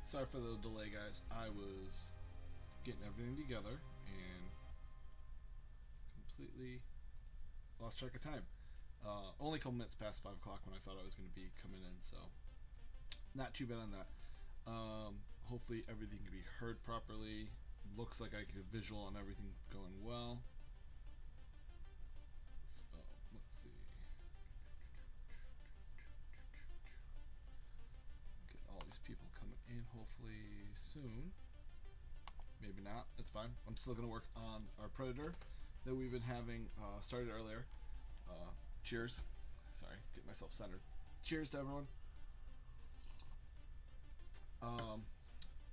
Sorry for the delay, guys. I was getting everything together and completely lost track of time. Only a couple minutes past 5 o'clock when I thought I was going to be coming in, so not too bad on that. Hopefully everything can be heard properly. Looks like I get a visual on everything going well. So let's see. Get all these people coming in hopefully soon. Maybe not. It's fine. I'm still going to work on our Predator that we've been having started earlier. Cheers. Sorry, get myself centered. Cheers to everyone.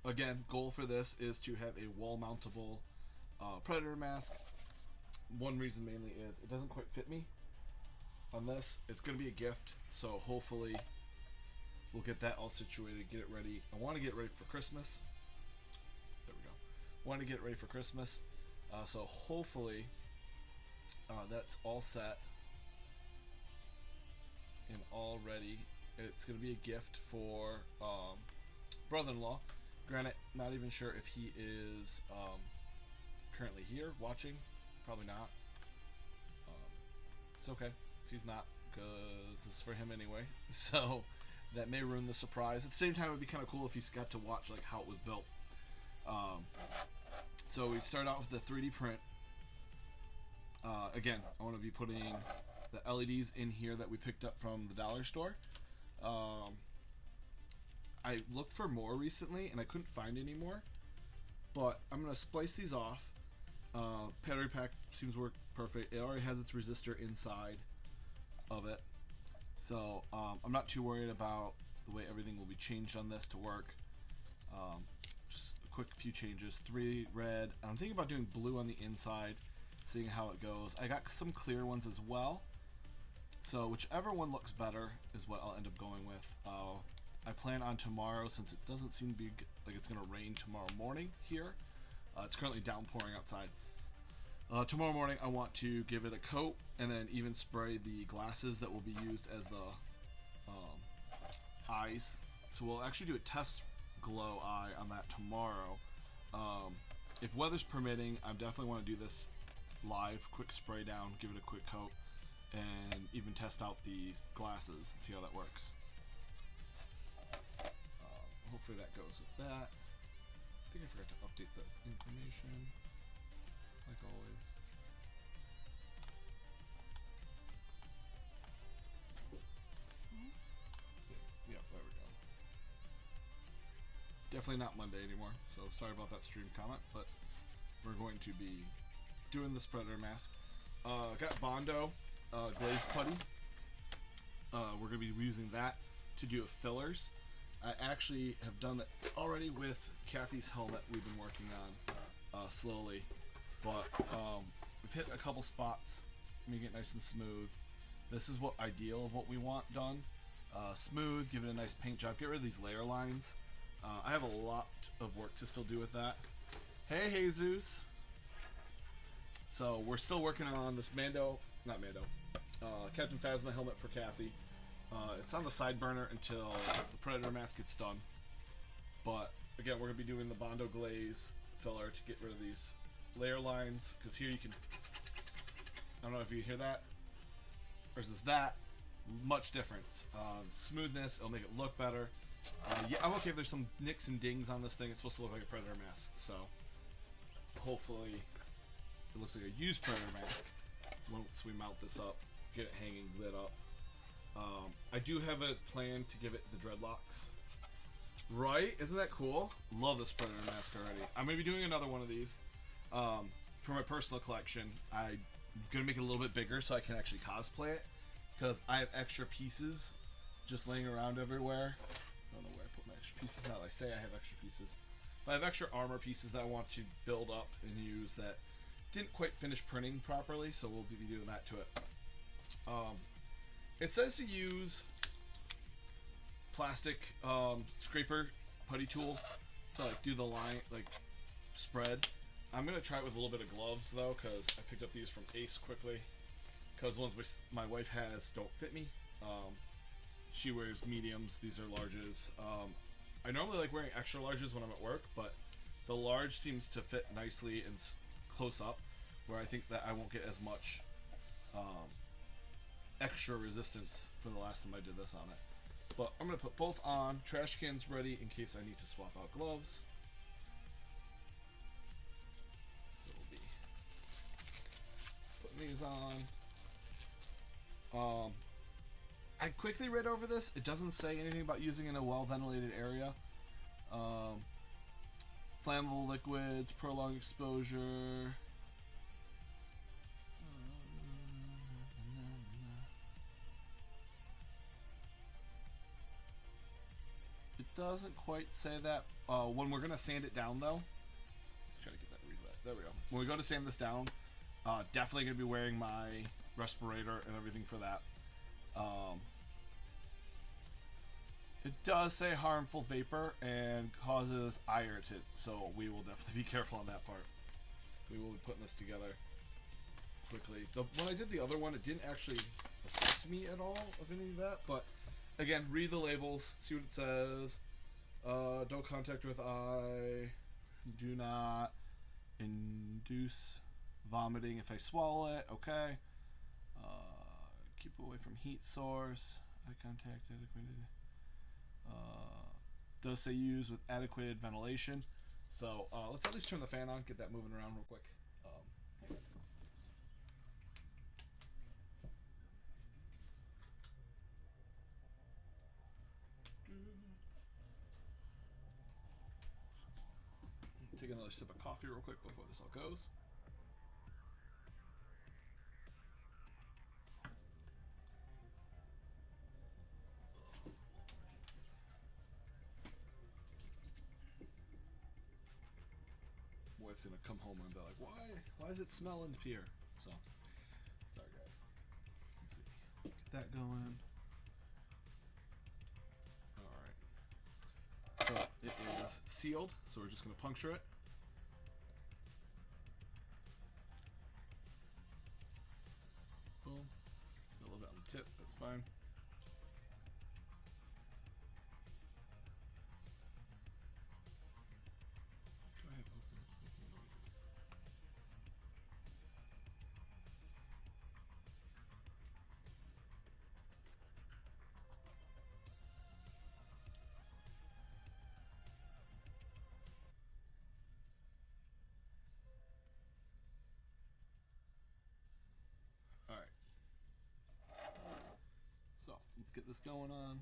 Again, goal for this is to have a wall-mountable Predator mask. One reason mainly is it doesn't quite fit me on this. It's going to be a gift, so hopefully we'll get that all situated, get it ready. I want to get it ready for Christmas. There we go. Want to get it ready for Christmas. So hopefully that's all set and all ready. It's going to be a gift for brother-in-law. Granted, not even sure if he is currently here watching. Probably not. It's okay if he's not, because this is for him anyway. So that may ruin the surprise. At the same time, it would be kind of cool if he's got to watch like how it was built. So we start out with the 3D print. Again, I want to be putting the LEDs in here that we picked up from the dollar store. I looked for more recently and I couldn't find any more, but I'm going to splice these off. Battery pack seems to work perfect. It already has its resistor inside of it, so I'm not too worried about the way everything will be changed on this to work. Just a quick few changes. 3 red. I'm thinking about doing blue on the inside, seeing how it goes. I got some clear ones as well, so whichever one looks better is what I'll end up going with. I plan on tomorrow, since it doesn't seem to be like it's going to rain tomorrow morning here. It's currently downpouring outside. Tomorrow morning I want to give it a coat and then even spray the glasses that will be used as the eyes. So we'll actually do a test glow eye on that tomorrow. If weather's permitting, I definitely want to do this live. Quick spray down, give it a quick coat, and even test out these glasses and see how that works. Hopefully that goes with that. I think I forgot to update the information, like always. Yep, there we go. Definitely not Monday anymore, so sorry about that stream comment, but we're going to be doing this Predator mask. Got Bondo glazed putty. We're going to be using that to do fillers. I actually have done it already with Kathy's helmet we've been working on slowly, but we've hit a couple spots, make it nice and smooth. This is what ideal of what we want done. Smooth, give it a nice paint job, get rid of these layer lines. I have a lot of work to still do with that. Hey Jesus! So we're still working on this Captain Phasma helmet for Kathy. It's on the side burner until the Predator mask gets done. But again, we're going to be doing the Bondo glaze filler to get rid of these layer lines. Because here you can, I don't know if you hear that, versus that, much different. Smoothness, it'll make it look better. Yeah, I'm okay if there's some nicks and dings on this thing. It's supposed to look like a Predator mask. So hopefully it looks like a used Predator mask once we mount this up, get it hanging lit up. I do have a plan to give it the dreadlocks. Right? Isn't that cool? Love this Predator mask already. I'm going to be doing another one of these for my personal collection. I'm going to make it a little bit bigger so I can actually cosplay it, because I have extra pieces just laying around everywhere. I don't know where I put my extra pieces now. I say I have extra pieces. But I have extra armor pieces that I want to build up and use that didn't quite finish printing properly, so we'll be doing that to it. It says to use plastic scraper putty tool to like do the line, like spread. I'm gonna try it with a little bit of gloves though, because I picked up these from Ace quickly, because the ones my wife has don't fit me. She wears mediums, these are larges. I normally like wearing extra larges when I'm at work, but the large seems to fit nicely and close up, where I think that I won't get as much extra resistance for the last time I did this on it. But I'm going to put both on. Trash cans ready in case I need to swap out gloves. So we'll be putting these on. I quickly read over this. It doesn't say anything about using in a well-ventilated area. Flammable liquids, prolonged exposure. It doesn't quite say that. When we're going to sand it down, though. Let's try to get that read. There we go. When we go to sand this down, definitely going to be wearing my respirator and everything for that. It does say harmful vapor and causes eye irritant, so we will definitely be careful on that part. We will be putting this together quickly. When I did the other one, it didn't actually affect me at all of any of that, but again, read the labels, see what it says. Don't contact with eye. Do not induce vomiting if I swallow it. Okay. Keep away from heat source. Eye contact adequate. Does say use with adequate ventilation. So let's at least turn the fan on, get that moving around real quick. Take another sip of coffee real quick before this all goes. Wife's gonna come home and be like, why does it smell in here? So, sorry guys. Let's see. Get that going. Alright. So, it is sealed, so we're just gonna puncture it. Boom. A little bit on the tip, that's fine. Do I have open? It's making noises. Alright. So, let's get this going on.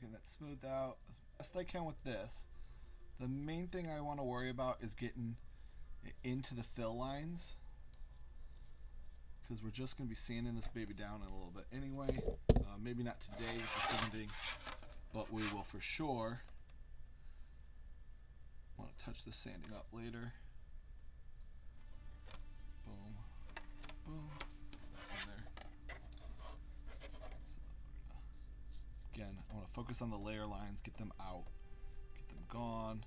Getting that smoothed out as best I can with this. The main thing I want to worry about is getting it into the fill lines, because we're just going to be sanding this baby down in a little bit anyway. Maybe not today with the sanding, but we will for sure want to touch the sanding up later. Boom, boom, in there. So again, I want to focus on the layer lines, get them out, get them gone.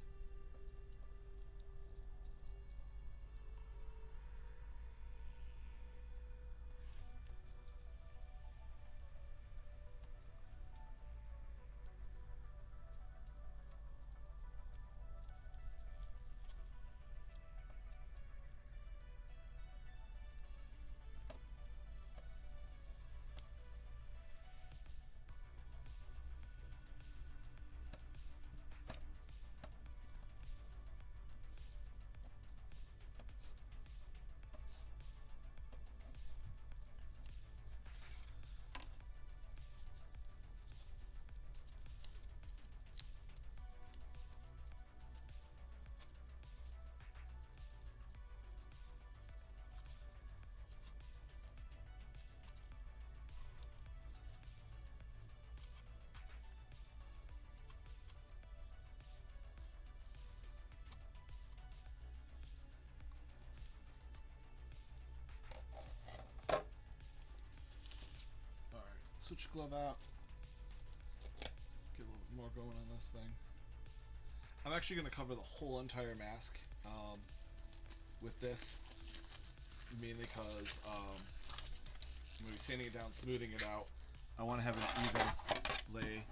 Switch glove out. Get a little bit more going on this thing. I'm actually going to cover the whole entire mask with this, mainly because I'm going to be sanding it down, smoothing it out. I want to have an even lay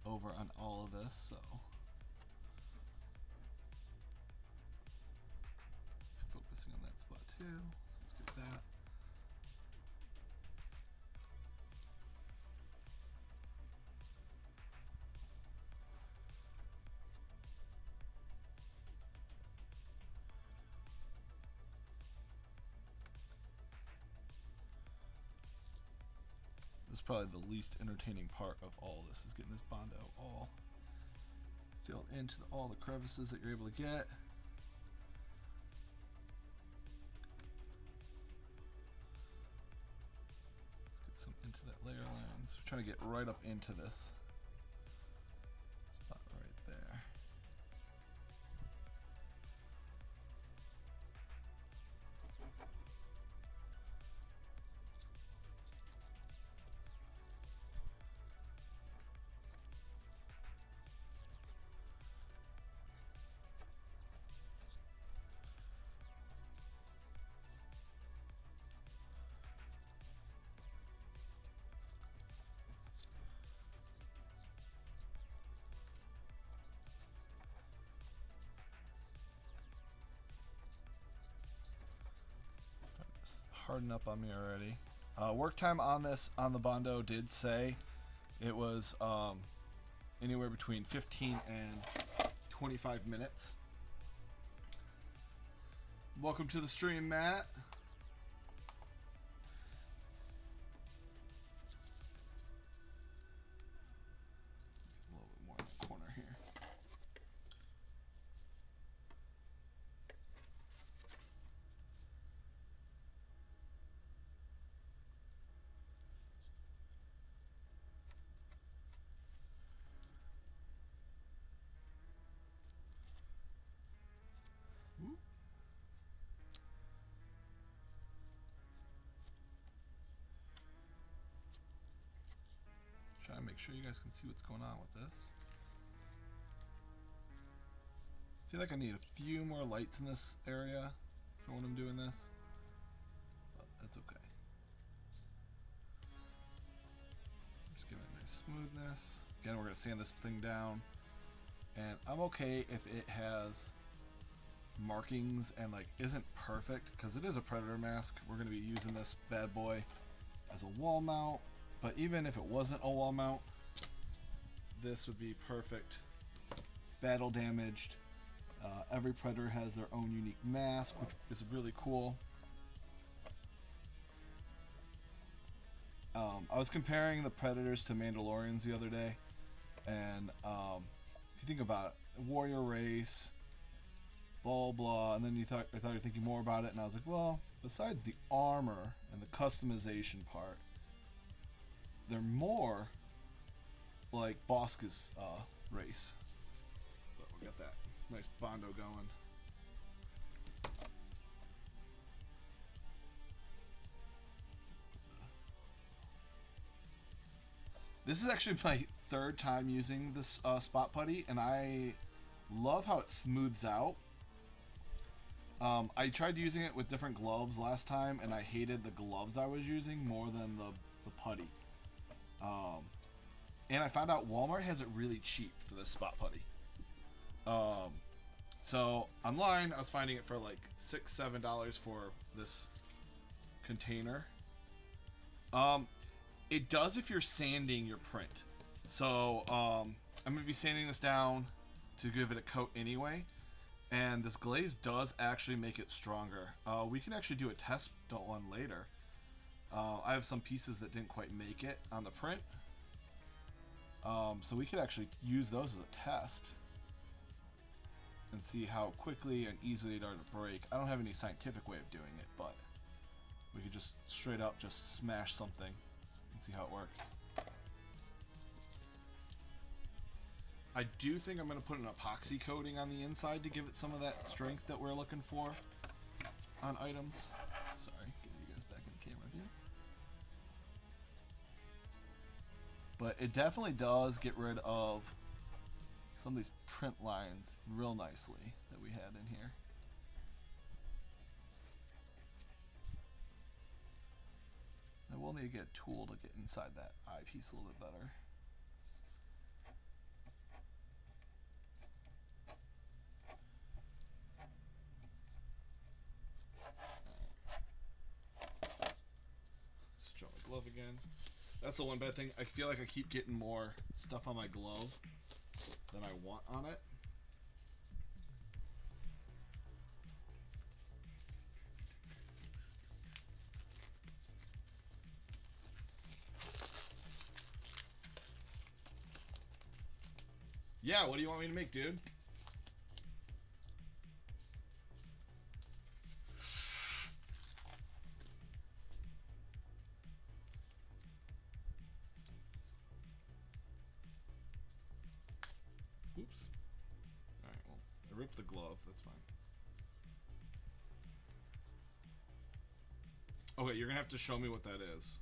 over on all of this, so focusing on that spot too. Let's get that. This is probably the least entertaining part of all this, is getting this Bondo all filled into all the crevices that you're able to get. Let's get some into that layer lines. We're trying to get right up into this spot right there. Harden up on me already. Work time on this, on the Bondo, did say it was anywhere between 15 and 25 minutes. Welcome to the stream, Matt. A little bit more in the corner here. Trying to make sure you guys can see what's going on with this. I feel like I need a few more lights in this area for when I'm doing this, but that's okay. Just give it a nice smoothness. Again, we're going to sand this thing down, and I'm okay if it has markings and like isn't perfect, because it is a Predator mask. We're going to be using this bad boy as a wall mount. But even if it wasn't a wall mount, this would be perfect. Battle damaged. Every Predator has their own unique mask, which is really cool. I was comparing the Predators to Mandalorians the other day, and if you think about it, warrior race, blah blah, and then I thought you were thinking more about it, and I was like, well, besides the armor and the customization part, they're more like Bosca's race. But we got that nice Bondo going. This is actually my third time using this spot putty, and I love how it smooths out. I tried using it with different gloves last time, and I hated the gloves I was using more than the putty. And I found out Walmart has it really cheap for this spot putty. So online, I was finding it for like $6-7 for this container. It does if you're sanding your print. So I'm going to be sanding this down to give it a coat anyway. And this glaze does actually make it stronger. We can actually do a test one later. I have some pieces that didn't quite make it on the print. So we could actually use those as a test and see how quickly and easily they are to break. I don't have any scientific way of doing it, but we could just straight up just smash something and see how it works. I do think I'm going to put an epoxy coating on the inside to give it some of that strength that we're looking for on items. Sorry, get you guys back in camera view. But it definitely does get rid of some of these print lines real nicely that we had in here. I will need to get a tool to get inside that eyepiece a little bit better. Let's draw my glove again. That's the one bad thing. I feel like I keep getting more stuff on my glove than I want on it. Yeah, what do you want me to make, dude? Oops. Alright, well, I ripped the glove. That's fine. Okay, you're going to have to show me what that is.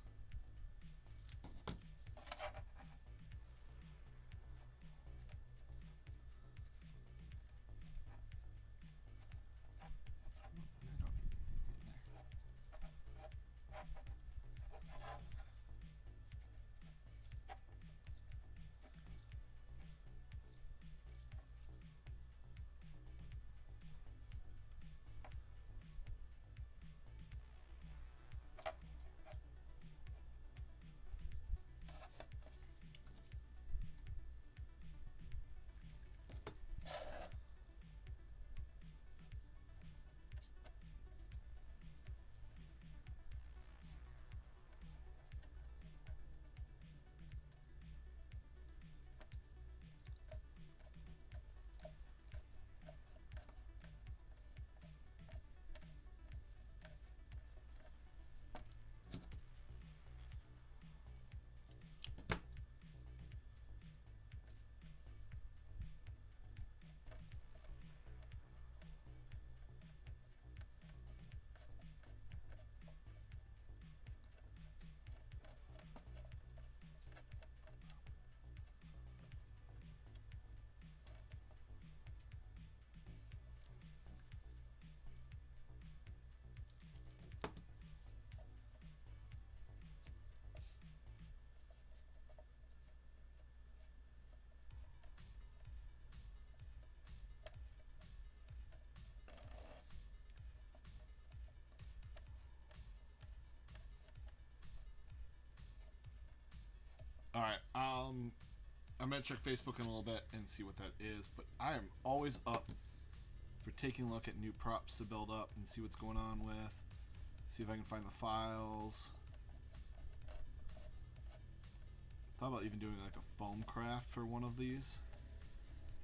Alright, I'm going to check Facebook in a little bit and see what that is, but I am always up for taking a look at new props to build up and see what's going on with. See if I can find the files. Thought about even doing like a foam craft for one of these.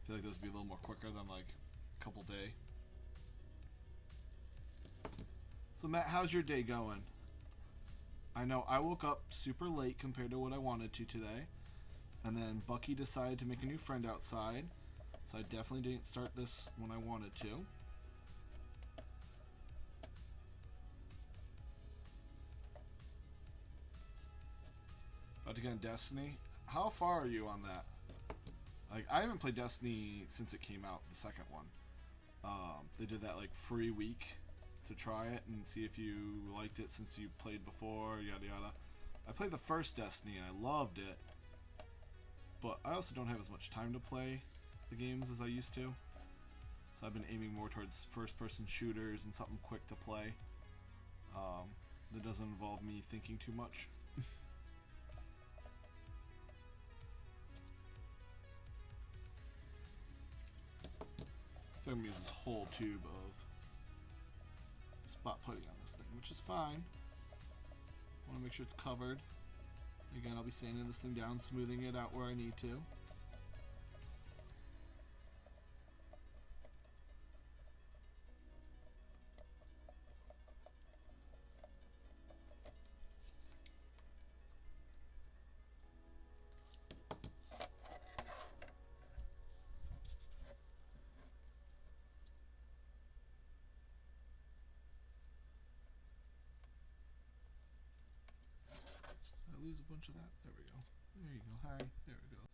I feel like those would be a little more quicker than like a couple day. So Matt, how's your day going? I know I woke up super late compared to what I wanted to today, and then Bucky decided to make a new friend outside, so I definitely didn't start this when I wanted to. About to get in Destiny. How far are you on that? Like, I haven't played Destiny since it came out, the second one. They did that like free week to try it and see if you liked it since you played before, yada yada. I played the first Destiny and I loved it, but I also don't have as much time to play the games as I used to. So I've been aiming more towards first-person shooters and something quick to play that doesn't involve me thinking too much. I'm going to use this whole tube of spot putty on this thing, which is fine. I want to make sure it's covered. Again, I'll be sanding this thing down, smoothing it out where I need to. Did I lose a bunch of that? There we go. There you go. Hi. There it goes.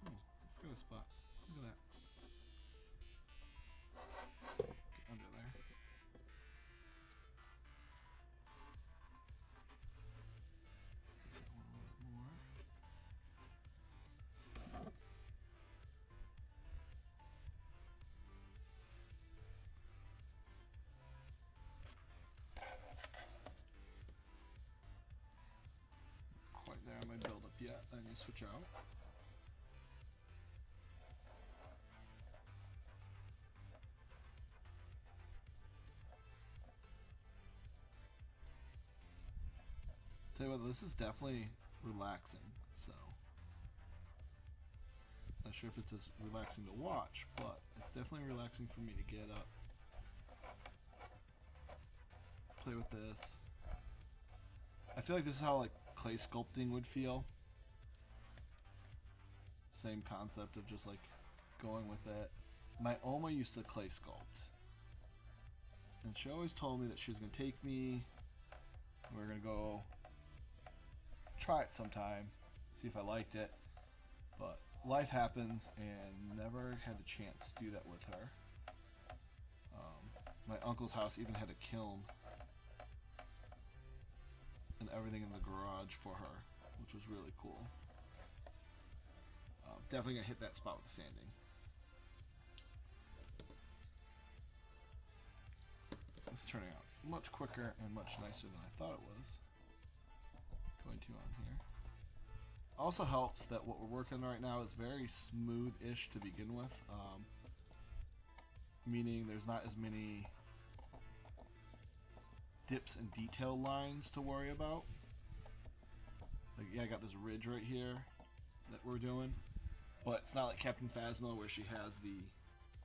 Oh, I forgot a spot. Look at that. Get under there. That one a little bit more. Quite there on my build up yet. I need to switch out. Tell you what, this is definitely relaxing. So, not sure if it's as relaxing to watch, but it's definitely relaxing for me to get up, play with this. I feel like this is how like clay sculpting would feel. Same concept of just like going with it. My Oma used to clay sculpt, and she always told me that she was gonna take me. We were gonna go try it sometime, see if I liked it. But life happens, and never had a chance to do that with her. My uncle's house even had a kiln and everything in the garage for her, which was really cool. Definitely gonna hit that spot with the sanding. This is turning out much quicker and much nicer than I thought it was going to on here. Also helps that what we're working on right now is very smooth-ish to begin with, meaning there's not as many dips and detail lines to worry about. Like, yeah, I got this ridge right here that we're doing, but it's not like Captain Phasma where she has the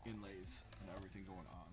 inlays and everything going on.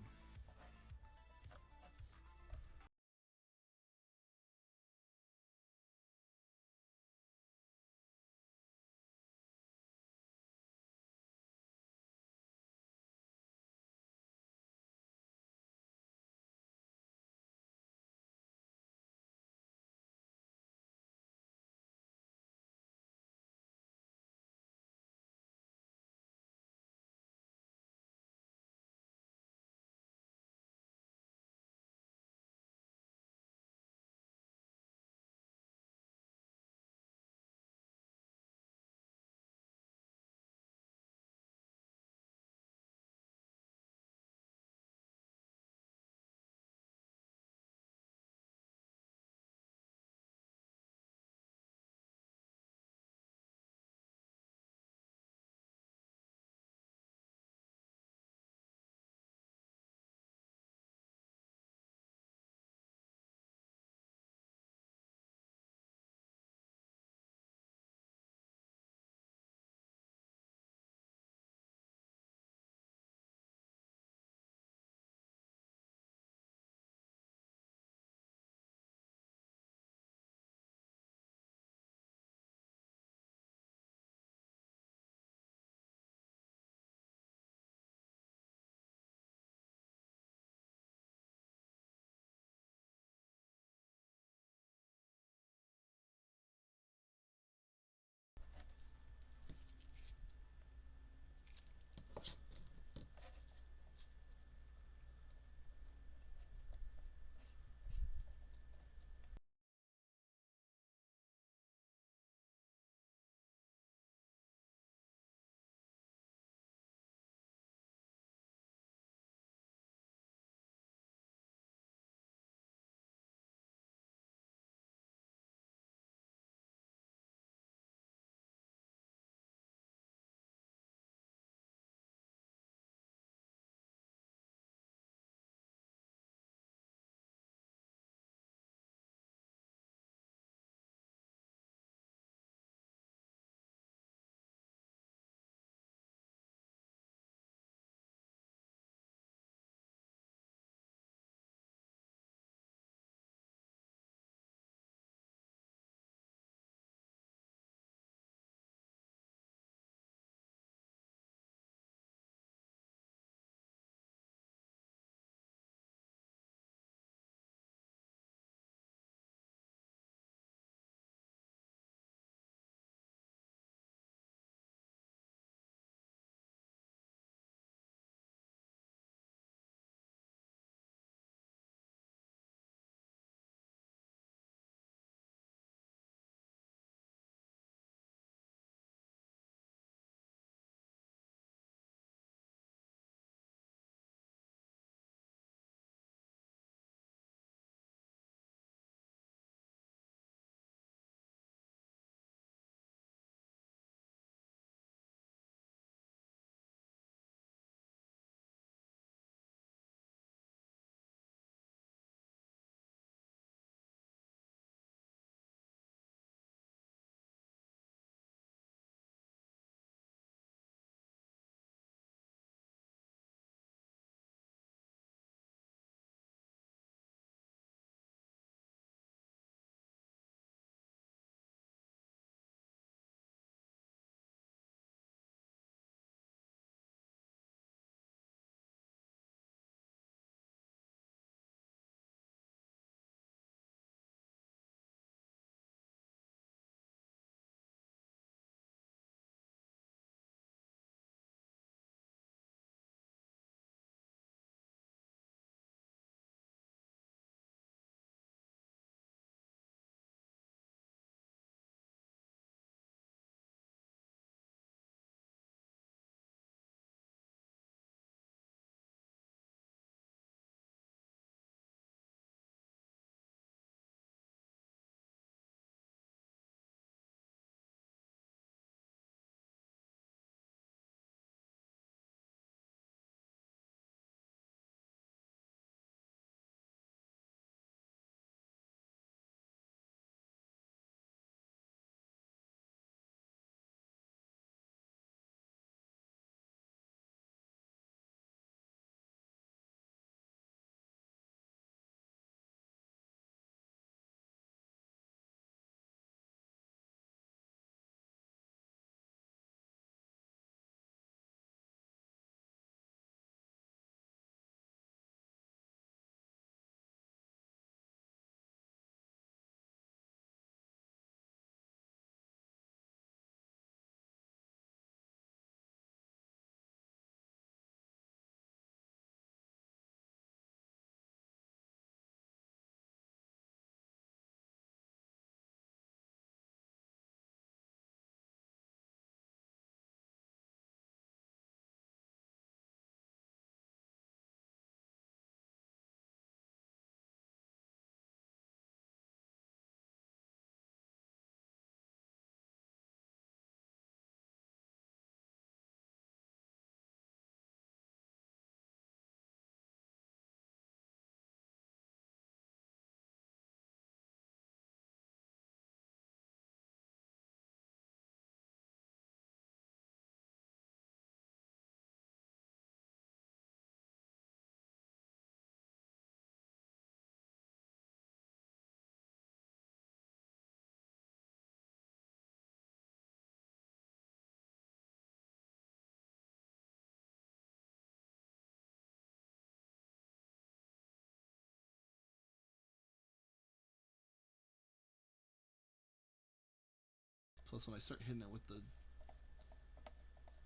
Plus, when I start hitting it with the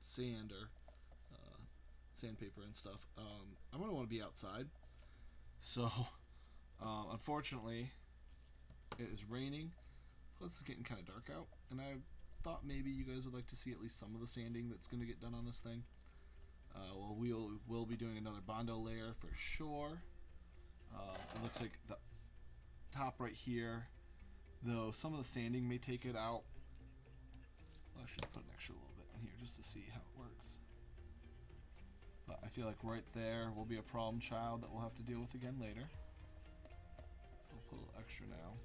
sand or sandpaper and stuff, I'm going to want to be outside. So, unfortunately, it is raining. Plus, it's getting kind of dark out. And I thought maybe you guys would like to see at least some of the sanding that's going to get done on this thing. Well, we'll be doing another Bondo layer for sure. It looks like the top right here, though some of the sanding may take it out. I'll actually put an extra little bit in here just to see how it works. But I feel like right there will be a problem child that we'll have to deal with again later. So we'll put a little extra now.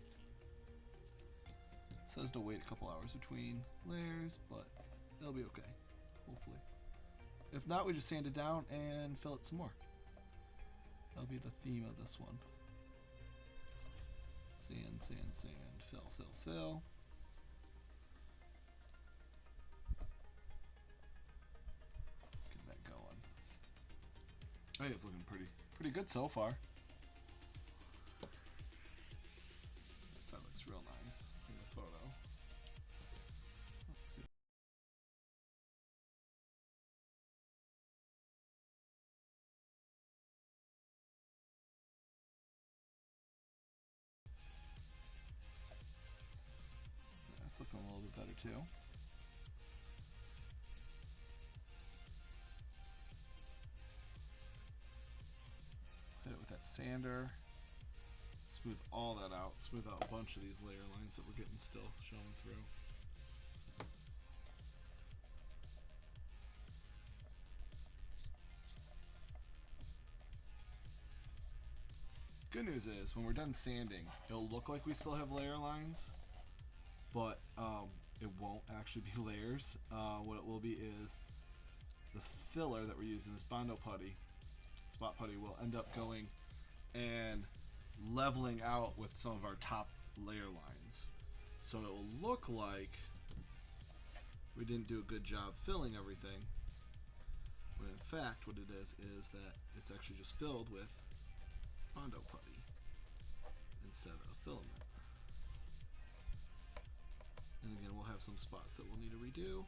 It says to wait a couple hours between layers, but it'll be okay, hopefully. If not, we just sand it down and fill it some more. That'll be the theme of this one. Sand, sand, sand, fill, fill, fill. Get that going. I think it's looking pretty good so far. That side looks real nice in the photo. Let's do it. That's looking a little bit better too. Hit it with that sander. Smooth all that out. Smooth out a bunch of these layer lines that we're getting still showing through. Good news is, when we're done sanding, it'll look like we still have layer lines, but it won't actually be layers. What it will be is the filler that we're using, this Bondo putty, spot putty, will end up going and leveling out with some of our top layer lines. So it will look like we didn't do a good job filling everything, when in fact what it is that it's actually just filled with Bondo putty instead of filament. And again, we'll have some spots that we'll need to redo.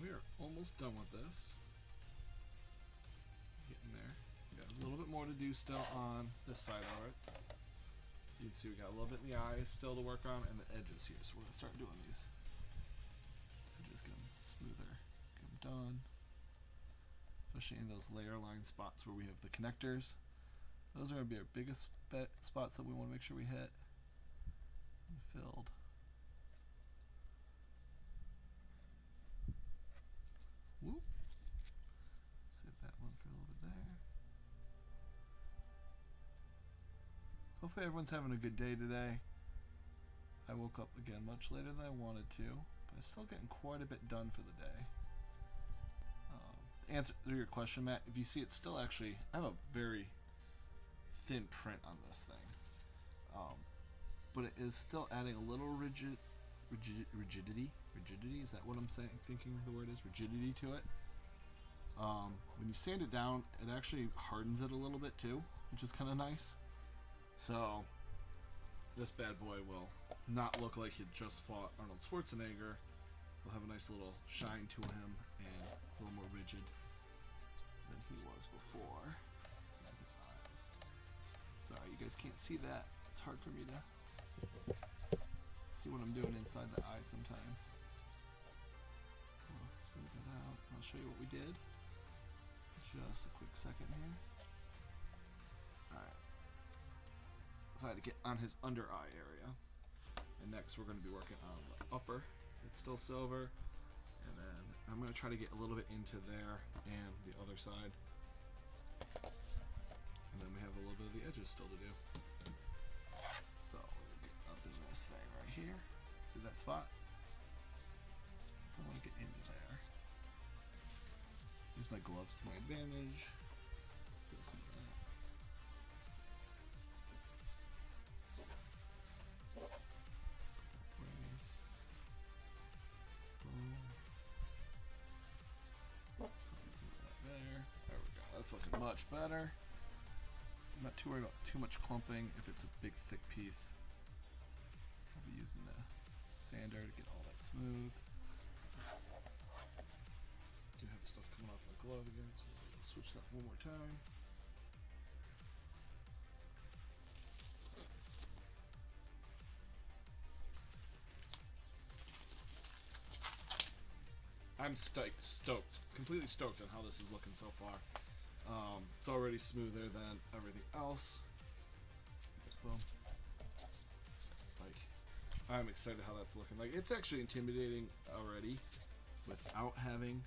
We are almost done with this. Getting there. We got a little bit more to do still on this side of it. You can see we got a little bit in the eyes still to work on, and the edges here. So we're going to start doing these edges, get them smoother, get them done. Especially in those layer line spots where we have the connectors. Those are going to be our biggest spots that we want to make sure we hit. filled. Whoop. Save that one for a little bit there. Hopefully everyone's having a good day today. I woke up again much later than I wanted to, but I'm still getting quite a bit done for the day. To answer your question, Matt, if you see, it's still actually, I have a very thin print on this thing. But it is still adding a little rigidity. Is that what I'm saying? Thinking the word is rigidity to it. When you sand it down, it actually hardens it a little bit too, which is kind of nice. So this bad boy will not look like he just fought Arnold Schwarzenegger. He'll have a nice little shine to him and a little more rigid than he was before. And his eyes. Sorry, you guys can't see that. It's hard for me to see what I'm doing inside the eye sometimes. I'll smooth that out. I'll show you what we did. Just a quick second here. Alright. So I had to get on his under eye area. And next we're going to be working on the upper. It's still silver. And then I'm going to try to get a little bit into there and the other side. And then we have a little bit of the edges still to do. So we're going to get up in this thing right here. See that spot? I want to get into there. Use my gloves to my advantage. Still some of that. Place. Boom. Find some of that there. There we go. That's looking much better. I'm not too worried about too much clumping if it's a big thick piece. I'll be using the sander to get all that smooth. Do have stuff coming off my glove again, so we'll switch that one more time. I'm stoked, completely stoked on how this is looking so far. It's already smoother than everything else. Boom. Like, I'm excited how that's looking. Like, it's actually intimidating already without having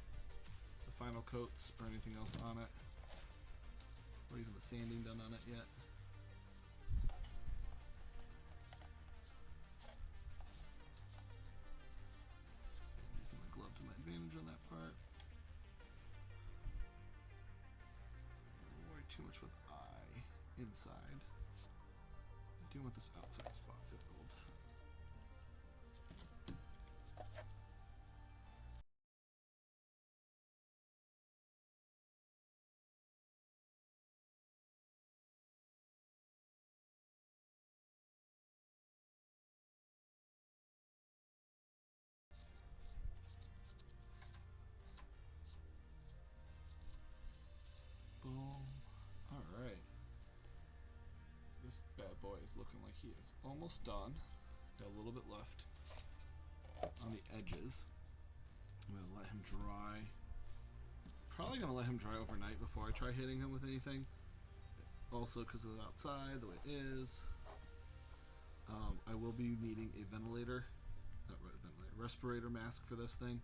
the final coats or anything else on it, or even the sanding done on it yet. And using the glove to my advantage on that part. Don't worry too much with eye inside. I'm dealing with this outside spot filled. Boom. Alright. This bad boy is looking like he is almost done. Got a little bit left on the edges. I'm going to let him dry. Probably going to let him dry overnight before I try hitting him with anything. Also because of the outside, the way it is. I will be needing a ventilator, respirator mask for this thing.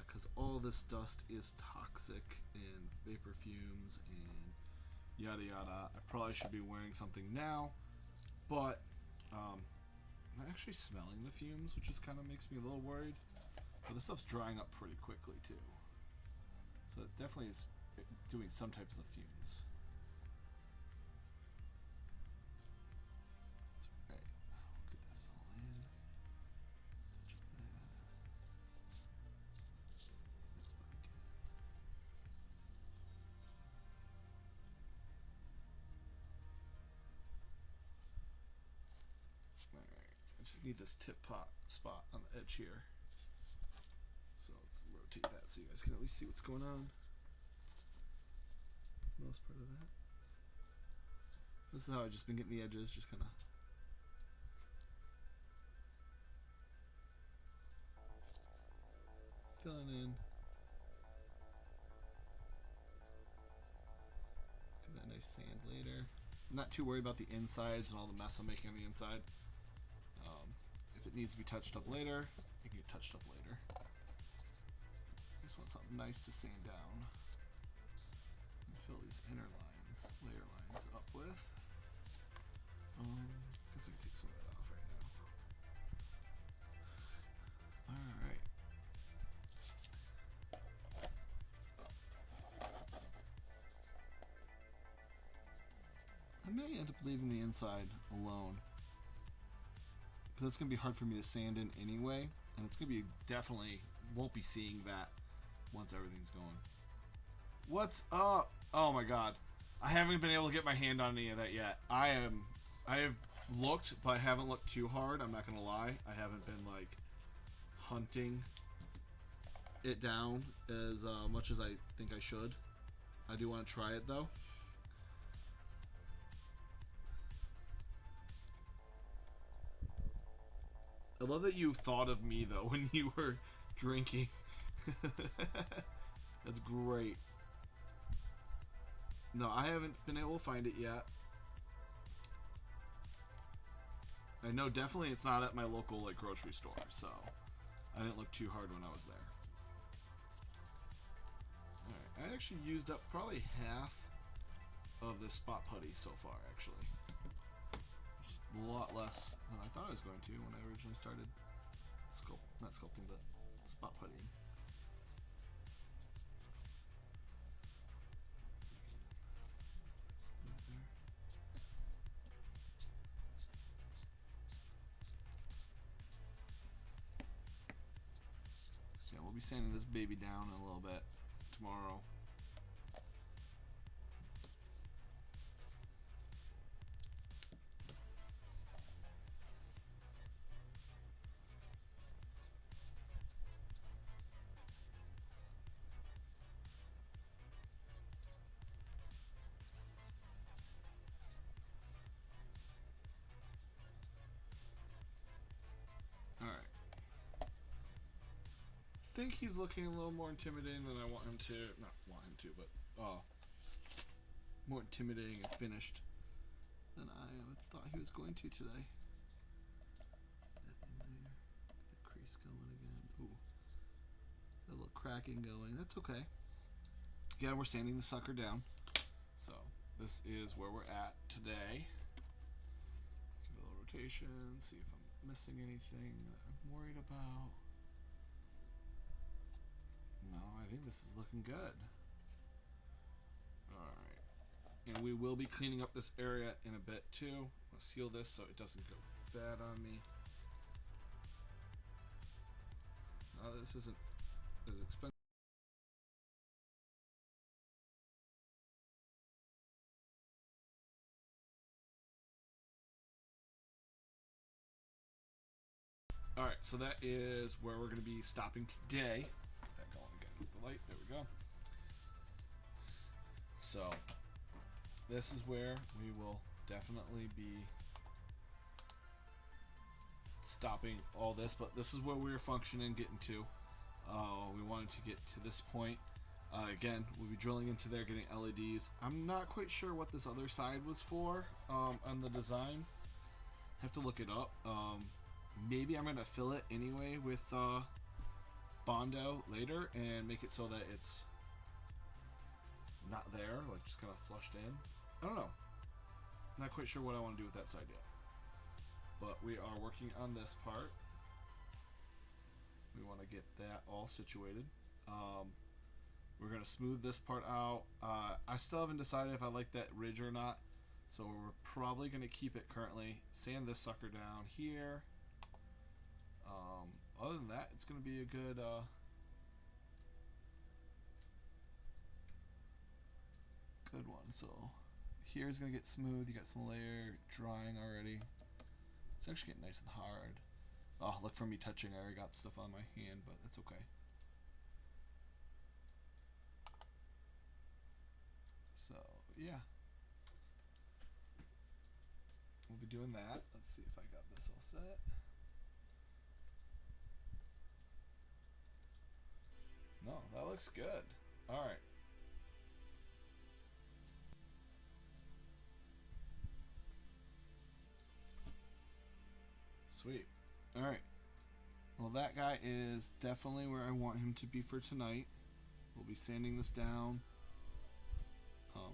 Because all this dust is toxic and vapor fumes and yada yada. I probably should be wearing something now, but I'm actually smelling the fumes, which just kind of makes me a little worried. But this stuff's drying up pretty quickly too, so it definitely is doing some types of fumes. That's right. We'll get this all in. Touch up that. That's about again. Alright, I just need this tip pot spot on the edge here. So let's rotate that so you guys can at least see what's going on. Most part of that. This is how I've just been getting the edges, just kind of. Filling in. Get that nice sand later. I'm not too worried about the insides and all the mess I'm making on the inside. If it needs to be touched up later, it can get touched up later. Just want something nice to sand down and fill these inner lines, layer lines up with. Guess I can take some of that off right now. Alright. I may end up leaving the inside alone, because it's going to be hard for me to sand in anyway, and it's going to be definitely won't be seeing that once everything's going. What's up? Oh my god. I haven't been able to get my hand on any of that yet. I have looked, but I haven't looked too hard. I'm not going to lie. I haven't been like hunting it down as much as I think I should. I do want to try it though. I love that you thought of me though when you were drinking. That's great. No, I haven't been able to find it yet. I know definitely it's not at my local like grocery store, so I didn't look too hard when I was there. Alright, I actually used up probably half of this spot putty so far, actually. Just a lot less than I thought I was going to when I originally started not sculpting, but spot puttying. So yeah, we'll be sanding this baby down a little bit tomorrow. I think he's looking a little more intimidating than I want him to. Not want him to, but more intimidating and finished than I thought he was going to today. That in there, that crease going again. Ooh, that little cracking going. That's okay. Again, we're sanding the sucker down. So this is where we're at today. Give it a little rotation. See if I'm missing anything that I'm worried about. No, I think this is looking good. Alright. And we will be cleaning up this area in a bit too. I'll seal this so it doesn't go bad on me. This isn't as expensive. Alright, so that is where we're going to be stopping today. Get that going again with the light. There we go. So, this is where we will definitely be stopping all this, but this is where we were functioning, getting to. We wanted to get to this point. Again, we'll be drilling into there, getting LEDs. I'm not quite sure what this other side was for on the design. Have to look it up. Maybe I'm going to fill it anyway with Bondo later and make it so that it's not there, like just kind of flushed in. I don't know. Not quite sure what I want to do with that side yet. But we are working on this part. We want to get that all situated. We're going to smooth this part out. I still haven't decided if I like that ridge or not. So we're probably going to keep it currently. Sand this sucker down here. Other than that, it's going to be a good good one. So here's going to get smooth. You got some layer drying already. It's actually getting nice and hard. Oh, look for me touching. I already got stuff on my hand, but that's okay. So, yeah. We'll be doing that. Let's see if I got this all set. No, that looks good. Alright. Sweet. Alright. Well, that guy is definitely where I want him to be for tonight. We'll be sanding this down.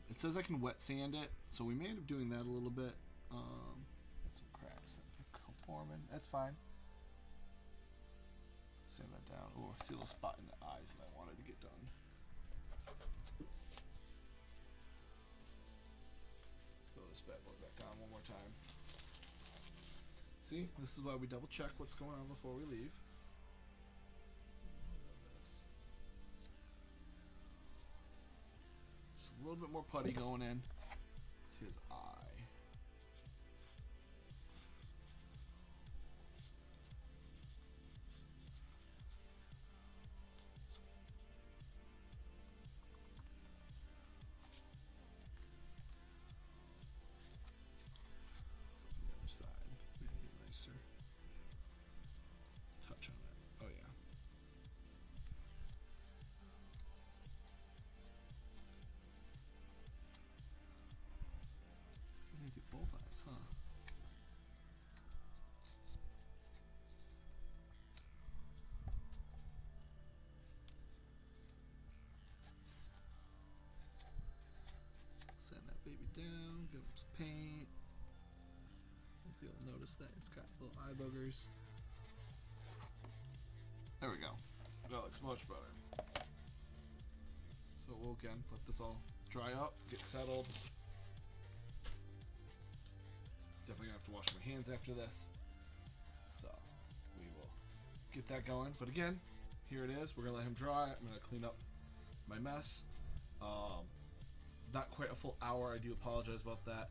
It says I can wet sand it, so we may end up doing that a little bit. Got some cracks that are forming. That's fine. Sand that down. Oh, I see a little spot in the eyes that I wanted to get done. Throw this bad boy back on one more time. See, this is why we double check what's going on before we leave. Just a little bit more putty going in to his eye. Touch on it. Oh yeah. I need to do both eyes, huh? Send that baby down, give him some paint. Hope you'll notice that it's got little eye boogers. There we go. That looks much better. So we'll again let this all dry up, get settled. Definitely gonna have to wash my hands after this. So we will get that going. But again, here it is. We're gonna let him dry. I'm gonna clean up my mess. Not quite a full hour. I do apologize about that.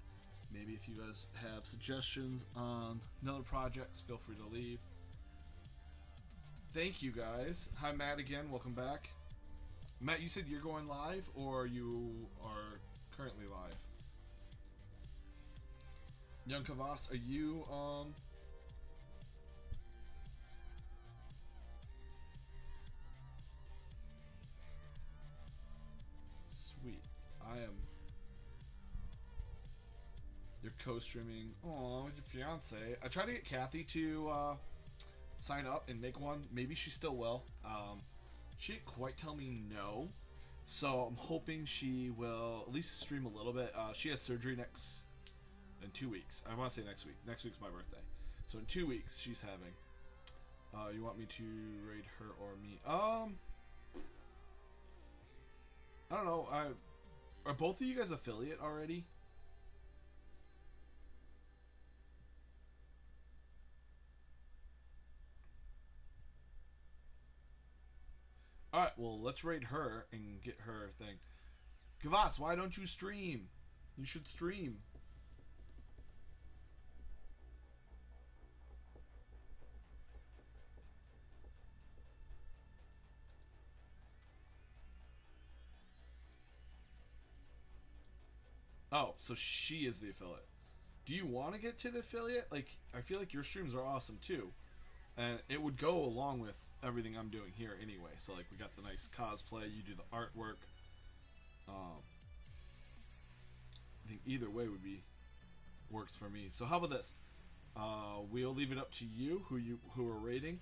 Maybe if you guys have suggestions on another projects, feel free to leave. Thank you guys. Hi Matt again, welcome back. Matt, you said you're going live or you are currently live? Young Kavas, are you sweet. I am. You're co-streaming. Oh, with your fiance. I tried to get Kathy to sign up and make one. Maybe she still will. She didn't quite tell me no, so I'm hoping she will at least stream a little bit. She has surgery in 2 weeks. I want to say next week. Next week's my birthday, so in 2 weeks she's having. You want me to raid her or me? I don't know. Are both of you guys affiliate already? Alright, well, let's raid her and get her thing. Gavas, why don't you stream? You should stream. Oh, so she is the affiliate. Do you want to get to the affiliate? Like, I feel like your streams are awesome too. And it would go along with everything I'm doing here anyway. So, like, we got the nice cosplay. You do the artwork. I think either way works for me. So how about this? We'll leave it up to you who are rating.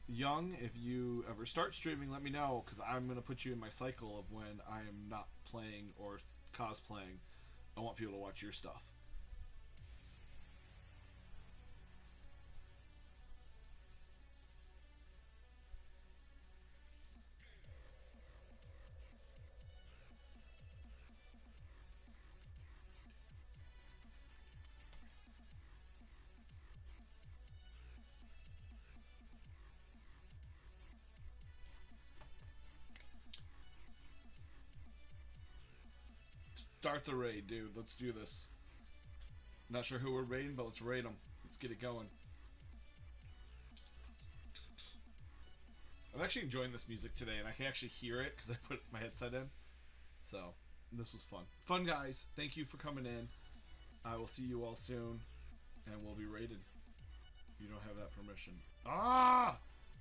Young, if you ever start streaming, let me know, because I'm going to put you in my cycle of when I am not playing or cosplaying. I want people to watch your stuff. Start the raid, dude. Let's do this. Not sure who we're raiding, but let's raid them. Let's get it going. I'm actually enjoying this music today, and I can actually hear it because I put my headset in. So, this was fun. Fun, guys. Thank you for coming in. I will see you all soon, and we'll be raided. You don't have that permission. Ah!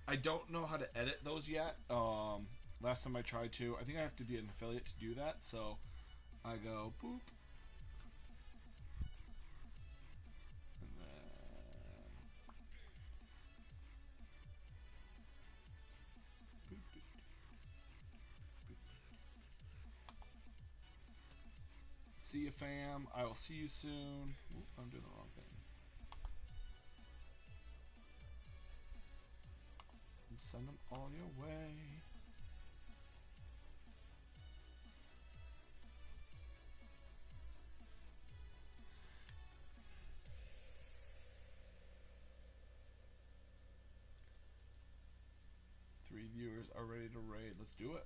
I don't know how to edit those yet. Last time I tried to. I think I have to be an affiliate to do that, so I go boop. And then See you, fam. I will see you soon. Oop, I'm doing the wrong thing. Send them all your way. Three viewers are ready to raid. Let's do it.